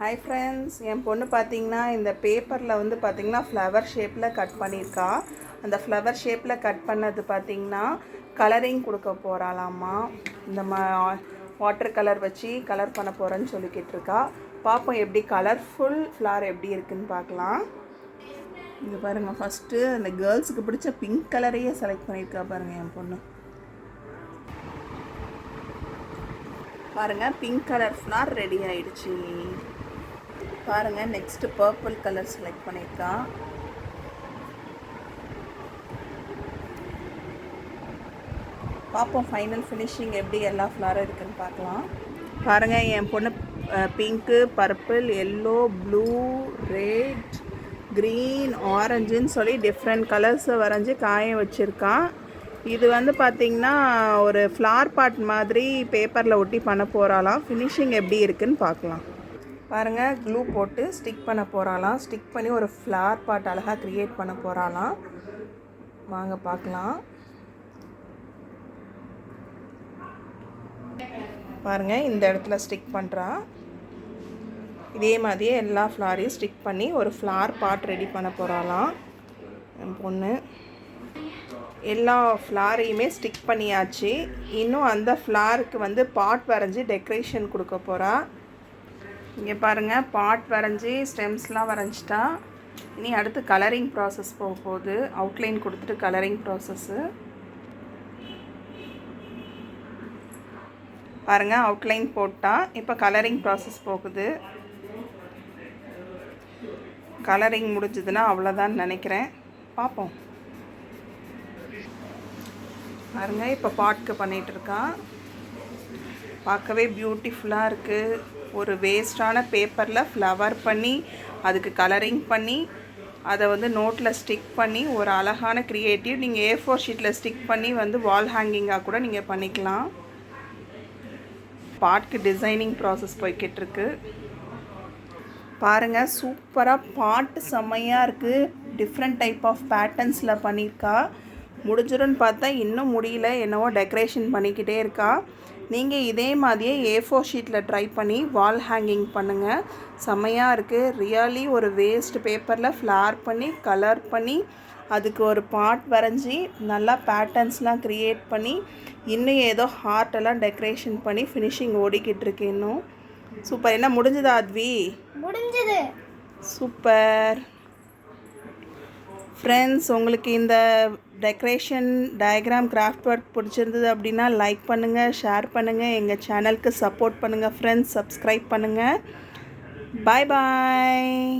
Hi friends, என் பொண்ணு பார்த்தீங்கன்னா இந்த பேப்பரில் வந்து பார்த்திங்கன்னா ஃப்ளவர் ஷேப்பில் கட் பண்ணியிருக்கா. அந்த ஃப்ளவர் ஷேப்பில் கட் பண்ணது பார்த்திங்கன்னா கலரிங் கொடுக்க போகிறாளாம்மா. இந்த வாட்டர் கலர் வச்சு கலர் பண்ண போகிறேன்னு சொல்லிக்கிட்டு இருக்கா. பார்ப்போம் எப்படி கலர்ஃபுல் ஃப்ளவர் எப்படி இருக்குதுன்னு பார்க்கலாம். இது பாருங்கள், ஃபஸ்ட்டு அந்த கேர்ள்ஸுக்கு பிடிச்ச பிங்க் கலரையே செலக்ட் பண்ணியிருக்கா பாருங்கள் என் பொண்ணு. பாருங்கள், பிங்க் கலர் ஃப்ளவர் ரெடி ஆயிடுச்சு. பாருங்கள், நெக்ஸ்ட்டு பர்பிள் கலர் செலக்ட் பண்ணியிருக்கான். பார்ப்போம் ஃபைனல் ஃபினிஷிங் எப்படி எல்லா ஃப்ளவரும் இருக்குதுன்னு பார்க்கலாம். பாருங்கள், என் பொண்ணு pink, purple, yellow, blue, red, green, ஆரஞ்சுன்னு சொல்லி டிஃப்ரெண்ட் கலர்ஸை வரைஞ்சி காய வச்சுருக்கான். இது வந்து பார்த்திங்கன்னா ஒரு ஃப்ளவர் பாட் மாதிரி பேப்பரில் ஒட்டி பண்ண போகிறாலாம். ஃபினிஷிங் எப்படி இருக்குதுன்னு பார்க்கலாம். பாருங்கள், க்ளூ போட்டு ஸ்டிக் பண்ண போகிறாலாம். ஸ்டிக் பண்ணி ஒரு ஃப்ளவர் பாட் அழகாக க்ரியேட் பண்ண போகிறாலாம். வாங்க பார்க்கலாம். பாருங்கள், இந்த இடத்துல ஸ்டிக் பண்ணுறா. இதே மாதிரியே எல்லா ஃப்ளாரையும் ஸ்டிக் பண்ணி ஒரு ஃப்ளவர் பாட் ரெடி பண்ண போகிறாலாம் என் பொண்ணு. எல்லா ஃப்ளாரையுமே ஸ்டிக் பண்ணியாச்சு. இன்னும் அந்த ஃப்ளாருக்கு வந்து பாட் வரைஞ்சி டெக்கரேஷன் கொடுக்க போகிறா. இங்கே பாருங்கள், பாட் வரைஞ்சி ஸ்டெம்ஸ்லாம் வரைஞ்சிட்டா. இனி அடுத்து கலரிங் ப்ராசஸ் போக போகுது. அவுட்லைன் கொடுத்துட்டு கலரிங் ப்ராசஸ்ஸு பாருங்கள், அவுட்லைன் போட்டா. இப்போ கலரிங் ப்ராசஸ் போகுது. கலரிங் முடிஞ்சதுன்னா அவ்வளோதான் நினைக்கிறேன். பார்ப்போம். பாருங்கள், இப்போ பாட்க்கு பண்ணிகிட்ருக்கா. பார்க்கவே பியூட்டிஃபுல்லாக இருக்குது. ஒரு வேஸ்டான பேப்பரில் ஃப்ளவர் பண்ணி அதுக்கு கலரிங் பண்ணி அதை வந்து நோட்டில் ஸ்டிக் பண்ணி ஒரு அழகான க்ரியேட்டிவ். நீங்கள் A4 ஷீட்டில் ஸ்டிக் பண்ணி வந்து வால் ஹேங்கிங்காக கூட நீங்கள் பண்ணிக்கலாம். பாட்க்கு டிசைனிங் ப்ராசஸ் போய்கிட்டுருக்கு. பாருங்கள், சூப்பராக பாட்டு செம்மையாக இருக்குது. டிஃப்ரெண்ட் டைப் ஆஃப் பேட்டர்ன்ஸில் பண்ணியிருக்கா. முடிஞ்சிடும்னு பார்த்தா இன்னும் முடியல, என்னவோ டெக்கரேஷன் பண்ணிக்கிட்டே இருக்கா. நீங்கள் இதே மாதிரியே A4 ஷீட்டில் ட்ரை பண்ணி வால் ஹேங்கிங் பண்ணுங்கள். செம்மையாக இருக்குது. ரியலி ஒரு வேஸ்ட் பேப்பரில் ஃப்ளவர் பண்ணி கலர் பண்ணி அதுக்கு ஒரு பாட் வரைஞ்சி நல்லா பேட்டர்ன்ஸ்லாம் க்ரியேட் பண்ணி இன்னும் ஏதோ ஹார்ட்டெல்லாம் டெக்கரேஷன் பண்ணி ஃபினிஷிங் ஓடிக்கிட்டு இருக்கு. இன்னும் சூப்பர். என்ன முடிஞ்சதா அத்வி? முடிஞ்சது. சூப்பர். ஃப்ரெண்ட்ஸ், உங்களுக்கு இந்த டெக்கரேஷன் டயக்ராம் கிராஃப்ட் ஒர்க் பிடிச்சிருந்தது அப்படின்னா லைக் பண்ணுங்கள், ஷேர் பண்ணுங்கள், எங்கள் சேனலுக்கு சப்போர்ட் பண்ணுங்கள் ஃப்ரெண்ட்ஸ். சப்ஸ்கிரைப் பண்ணுங்கள். பாய் பாய்.